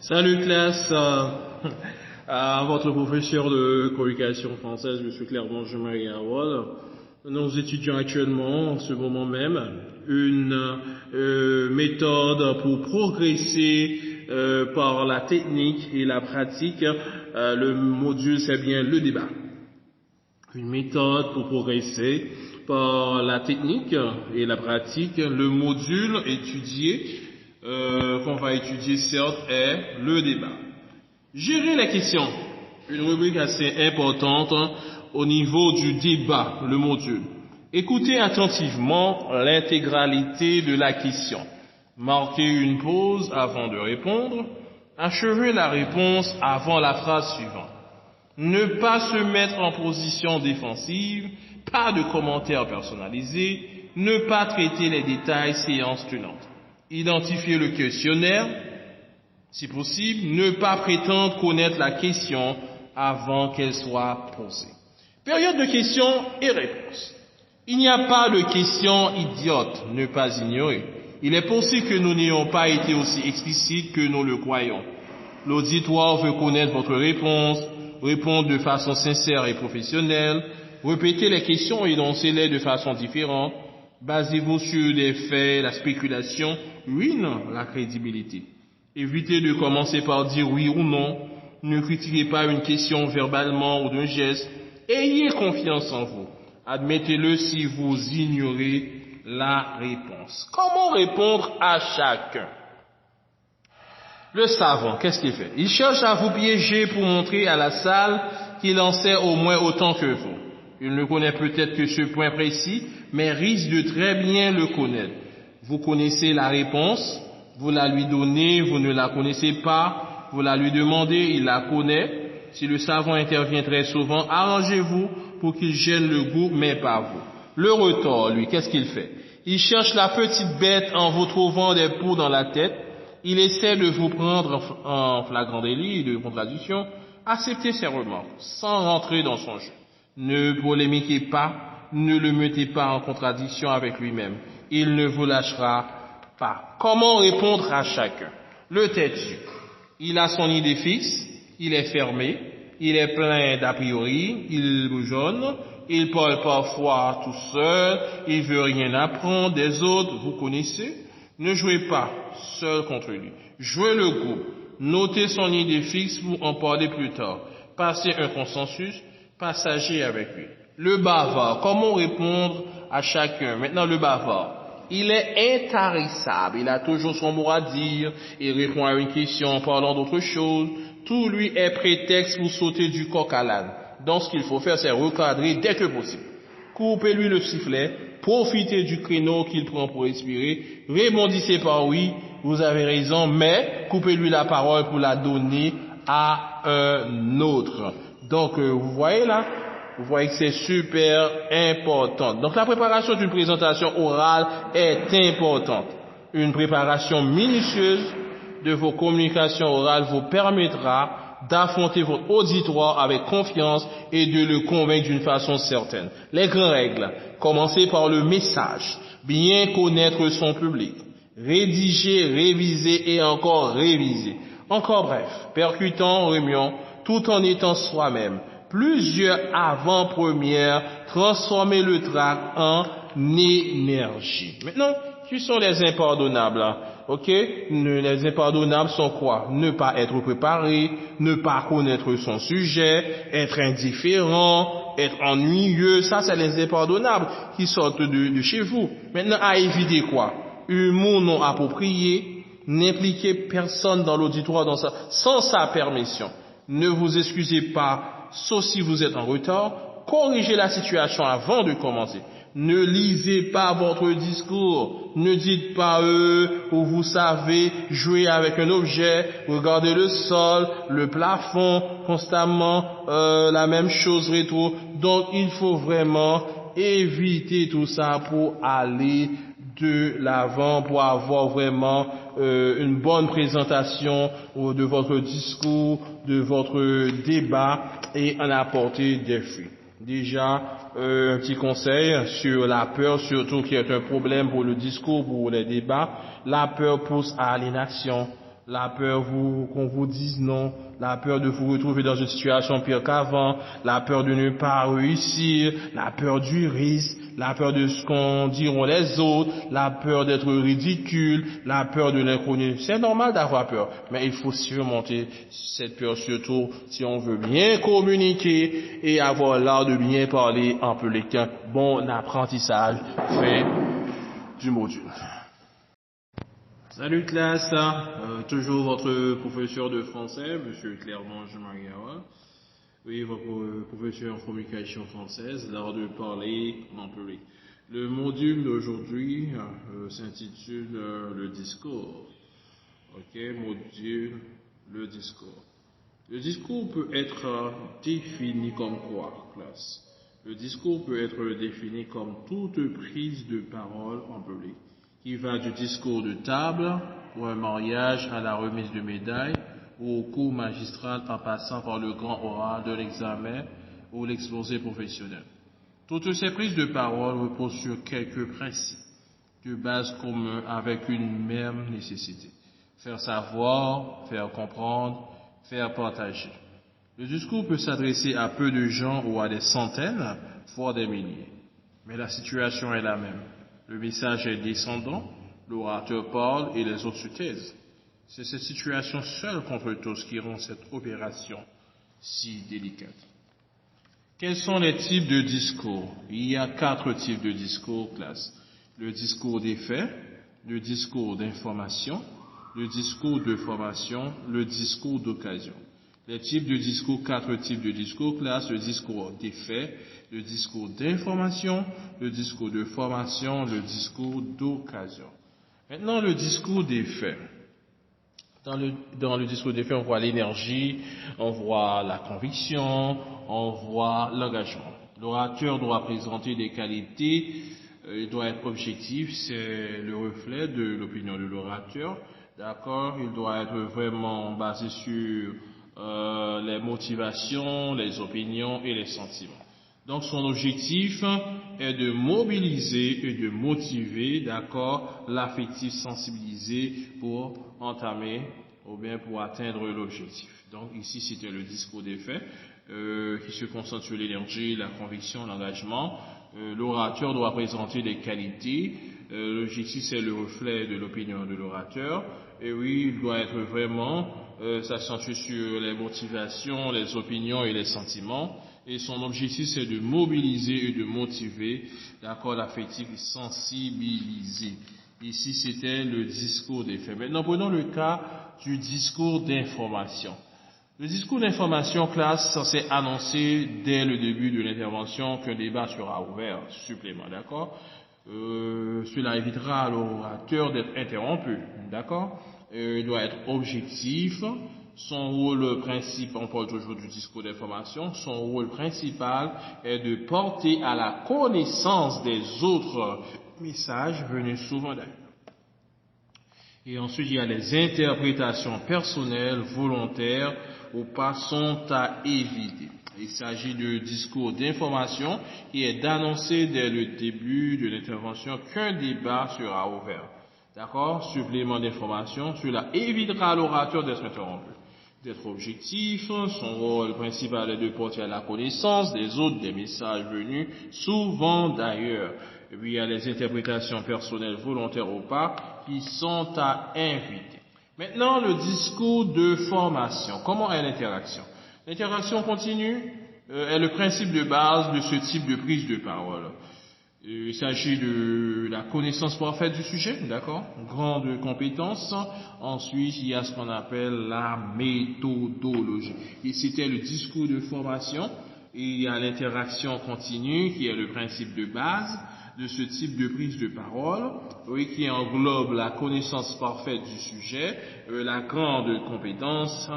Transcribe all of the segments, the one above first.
Salut classe, à votre professeur de communication française, M. Clermont-Jean-Marie Harold. Nous étudions actuellement, en ce moment même, une méthode pour progresser par la technique et la pratique. Le module, c'est bien le débat. Une méthode pour progresser par la technique et la pratique. Le module étudié, qu'on va étudier certes, est le débat. Gérer les questions, une rubrique assez importante au niveau du débat, le module. Écoutez attentivement l'intégralité de la question. Marquez une pause avant de répondre. Achevez la réponse avant la phrase suivante. Ne pas se mettre en position défensive, pas de commentaires personnalisés, ne pas traiter les détails séance tenante. Identifier le questionnaire, si possible, ne pas prétendre connaître la question avant qu'elle soit posée. Période de questions et réponses. Il n'y a pas de questions idiotes, ne pas ignorer. Il est possible que nous n'ayons pas été aussi explicites que nous le croyons. L'auditoire veut connaître votre réponse, répondre de façon sincère et professionnelle, répétez les questions et énoncez-les de façon différente. Basez-vous sur des faits, la spéculation ruine la crédibilité. Évitez de commencer par dire oui ou non. Ne critiquez pas une question verbalement ou d'un geste. Ayez confiance en vous. Admettez-le si vous ignorez la réponse. Comment répondre à chacun? Le savant, qu'est-ce qu'il fait? Il cherche à vous piéger pour montrer à la salle qu'il en sait au moins autant que vous. Il ne connaît peut-être que ce point précis, mais risque de très bien le connaître. Vous connaissez la réponse, vous la lui donnez, vous ne la connaissez pas, vous la lui demandez, il la connaît. Si le savant intervient très souvent, arrangez-vous pour qu'il gêne le goût, mais pas vous. Le retort, lui, qu'est-ce qu'il fait? Il cherche la petite bête en vous trouvant des poux dans la tête. Il essaie de vous prendre en flagrant délit de contradiction. Acceptez ses remarques, sans rentrer dans son jeu. Ne polémiquez pas, ne le mettez pas en contradiction avec lui-même. Il ne vous lâchera pas. Comment répondre à chacun? Le têtu. Il a son idée fixe, il est fermé, il est plein d'a priori, il bougeonne, il parle parfois tout seul, il veut rien apprendre des autres, vous connaissez. Ne jouez pas seul contre lui. Jouez le groupe. Notez son idée fixe pour en parler plus tard. Passez un consensus passager avec lui. Le bavard. Comment répondre à chacun? Maintenant, le bavard. Il est intarissable. Il a toujours son mot à dire. Il répond à une question en parlant d'autre chose. Tout lui est prétexte pour sauter du coq à l'âne. Donc, ce qu'il faut faire, c'est recadrer dès que possible. Coupez-lui le sifflet. Profitez du créneau qu'il prend pour respirer. Rebondissez par oui, vous avez raison, mais coupez-lui la parole pour la donner à un autre. Donc, vous voyez là, vous voyez que c'est super important. Donc, la préparation d'une présentation orale est importante. Une préparation minutieuse de vos communications orales vous permettra d'affronter votre auditoire avec confiance et de le convaincre d'une façon certaine. Les grandes règles. Commencez par le message. Bien connaître son public. Rédiger, réviser et encore réviser. Encore bref, percutant, remuant, tout en étant soi-même. Plusieurs avant-premières, transformer le trac en énergie. Maintenant, qui sont les impardonnables? Ok? Les impardonnables sont quoi? Ne pas être préparé, ne pas connaître son sujet, être indifférent, être ennuyeux. Ça, c'est les impardonnables qui sortent de chez vous. Maintenant, à éviter quoi? Humour non approprié, n'impliquez personne dans l'auditoire sans sa permission. Ne vous excusez pas, sauf si vous êtes en retard. Corrigez la situation avant de commencer. Ne lisez pas votre discours. Ne dites pas où vous savez, jouer avec un objet, regardez le sol, le plafond, constamment la même chose rétro. Donc il faut vraiment éviter tout ça pour aller de l'avant, pour avoir vraiment une bonne présentation de votre discours, de votre débat et en apporter des fruits. Déjà, un petit conseil sur la peur, surtout qui est un problème pour le discours, pour les débats. La peur pousse à l'inaction. la peur qu'on vous dise non, la peur de vous retrouver dans une situation pire qu'avant, la peur de ne pas réussir, la peur du risque, la peur de ce qu'on diront les autres, la peur d'être ridicule, la peur de l'inconnu. C'est normal d'avoir peur, mais il faut surmonter cette peur, surtout si on veut bien communiquer et avoir l'art de bien parler en public. Un bon apprentissage fait du module. Salut classe, toujours votre professeur de français, monsieur Clermont Jumariawa. Oui, votre professeur en communication française, l'art de parler en public. Le module d'aujourd'hui s'intitule le discours. Ok, module, le discours. Le discours peut être défini comme quoi, classe? Le discours peut être défini comme toute prise de parole en public, qui va du discours de table pour un mariage à la remise de médailles ou au cours magistral en passant par le grand oral de l'examen ou l'exposé professionnel. Toutes ces prises de parole reposent sur quelques principes de base communs avec une même nécessité: faire savoir, faire comprendre, faire partager. Le discours peut s'adresser à peu de gens ou à des centaines, voire des milliers. Mais la situation est la même. Le message est descendant, l'orateur parle et les autres se taisent. C'est cette situation seule contre tous qui rend cette opération si délicate. Quels sont les types de discours? Il y a 4 types de discours, classe. Le discours des faits, le discours d'information, le discours de formation, le discours d'occasion. Les types de discours, 4 types de discours, classe: le discours des faits, le discours d'information, le discours de formation, le discours d'occasion. Maintenant, le discours des faits. Dans le discours des faits, on voit l'énergie, on voit la conviction, on voit l'engagement. L'orateur doit présenter des qualités, il doit être objectif, c'est le reflet de l'opinion de l'orateur. D'accord? Il doit être vraiment basé sur les motivations, les opinions et les sentiments. Donc son objectif est de mobiliser et de motiver, d'accord, l'affectif sensibilisé pour entamer ou bien pour atteindre l'objectif. Donc ici c'était le discours des faits qui se concentre sur l'énergie, la conviction, l'engagement. L'orateur doit présenter des qualités. L'objectif c'est le reflet de l'opinion de l'orateur. Et oui, il doit être vraiment s'accentuer sur les motivations, les opinions et les sentiments. Et son objectif, c'est de mobiliser et de motiver, d'accord, l'affectif et sensibiliser. Ici, c'était le discours des faits. Maintenant, prenons le cas du discours d'information. Le discours d'information, classe, c'est annoncer dès le début de l'intervention qu'un débat sera ouvert, supplément, d'accord? Cela évitera à l'orateur d'être interrompu, d'accord? Il doit être objectif. Son rôle principal, on parle toujours du discours d'information, son rôle principal est de porter à la connaissance des autres messages venus souvent d'ailleurs. Et ensuite, il y a les interprétations personnelles, volontaires ou pas sont à éviter. Il s'agit de discours d'information qui est d'annoncer dès le début de l'intervention qu'un débat sera ouvert. D'accord? Supplément d'information, cela évitera à l'orateur d'être interrompu. D'être objectif, son rôle principal est de porter à la connaissance des autres des messages venus, souvent d'ailleurs. Et puis il y a les interprétations personnelles, volontaires ou pas, qui sont à inviter. Maintenant, le discours de formation. Comment est l'interaction? L'interaction continue est le principe de base de ce type de prise de parole. Il s'agit de la connaissance parfaite du sujet, d'accord? Grande compétence. Ensuite, il y a ce qu'on appelle la méthodologie. Et c'était le discours de formation. Et il y a l'interaction continue qui est le principe de base de ce type de prise de parole, oui, qui englobe la connaissance parfaite du sujet, la grande compétence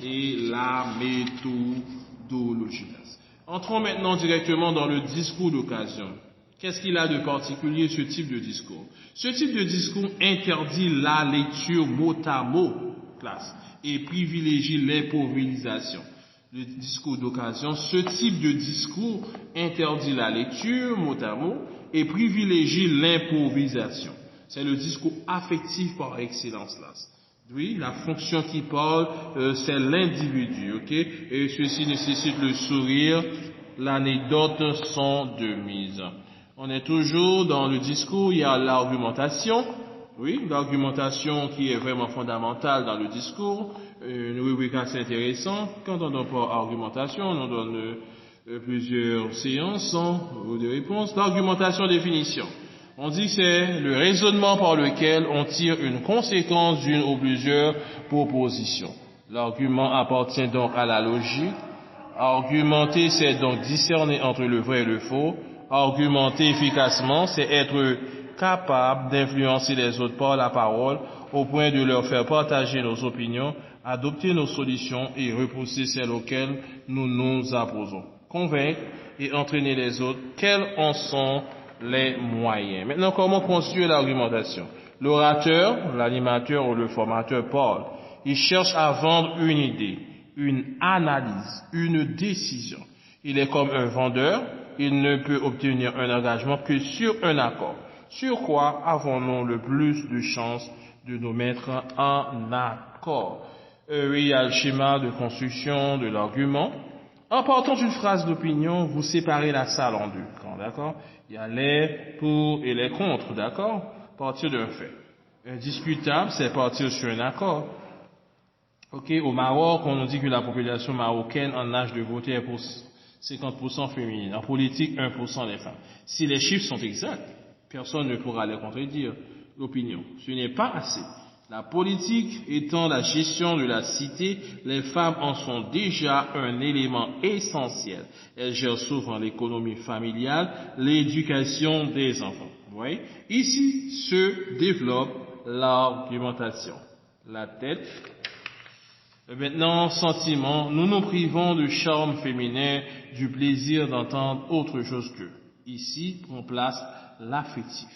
et la méthodologie. Entrons maintenant directement dans le discours d'occasion. Qu'est-ce qu'il a de particulier ce type de discours? Ce type de discours interdit la lecture mot à mot, classe, et privilégie l'improvisation. Le discours d'occasion, ce type de discours interdit la lecture mot à mot et privilégie l'improvisation. C'est le discours affectif par excellence, là. Oui, la fonction qui parle, c'est l'individu, ok? Et ceci nécessite le sourire, l'anecdote sont de mise. On est toujours dans le discours, il y a l'argumentation, oui, l'argumentation qui est vraiment fondamentale dans le discours. Une rubrique assez intéressante. Quand on donne par argumentation, on donne plusieurs séances ou des réponses. L'argumentation définition. On dit que c'est le raisonnement par lequel on tire une conséquence d'une ou plusieurs propositions. L'argument appartient donc à la logique. Argumenter, c'est donc discerner entre le vrai et le faux. Argumenter efficacement, c'est être capable d'influencer les autres par la parole au point de leur faire partager nos opinions, adopter nos solutions et repousser celles auxquelles nous nous opposons. Convaincre et entraîner les autres, quels en sont les moyens. Maintenant, comment construire l'argumentation? L'orateur, l'animateur ou le formateur parle. Il cherche à vendre une idée, une analyse, une décision. Il est comme un vendeur, il ne peut obtenir un engagement que sur un accord. Sur quoi avons-nous le plus de chances de nous mettre en accord? Il y a le schéma de construction de l'argument. En partant d'une phrase d'opinion, vous séparez la salle en deux camps, d'accord? Il y a les pour et les contre, d'accord? Partir d'un fait. Indiscutable, c'est partir sur un accord. Ok, au Maroc, on nous dit que la population marocaine en âge de voter est pour 50% féminine. En politique, 1% des femmes. Si les chiffres sont exacts, personne ne pourra les contredire. L'opinion. Ce n'est pas assez. La politique étant la gestion de la cité, les femmes en sont déjà un élément essentiel. Elles gèrent souvent l'économie familiale, l'éducation des enfants. Vous voyez? Ici se développe l'argumentation. La tête. Maintenant, sentiment, nous nous privons du charme féminin, du plaisir d'entendre autre chose qu'eux. Ici, on place l'affectif,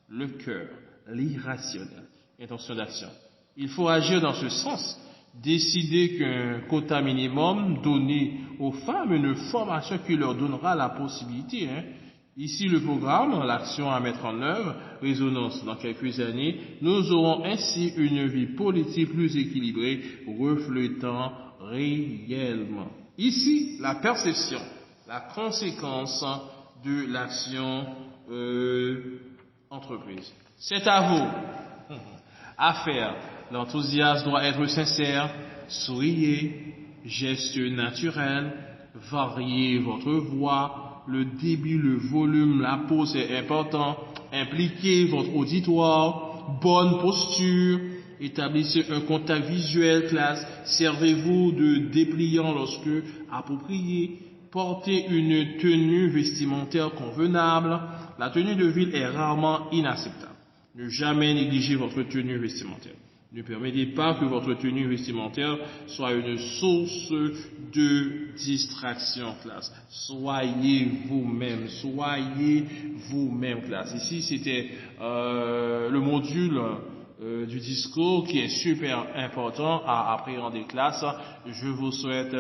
le cœur, l'irrationnel. Intention d'action. Il faut agir dans ce sens. Décider qu'un quota minimum donné aux femmes une formation qui leur donnera la possibilité. Ici le programme, l'action à mettre en œuvre, résonance dans quelques années. Nous aurons ainsi une vie politique plus équilibrée, reflétant réellement. Ici, la perception, la conséquence de l'action entreprise. C'est à vous. À faire. L'enthousiasme doit être sincère, souriez, geste naturel, variez votre voix, le débit, le volume, la pose est important, impliquez votre auditoire, bonne posture, établissez un contact visuel classe, servez-vous de dépliant lorsque approprié, portez une tenue vestimentaire convenable, la tenue de ville est rarement inacceptable. Ne jamais négliger votre tenue vestimentaire. Ne permettez pas que votre tenue vestimentaire soit une source de distraction, classe. Soyez vous-même, classe. Ici, c'était le module du discours qui est super important à appréhender, classe. Je vous souhaite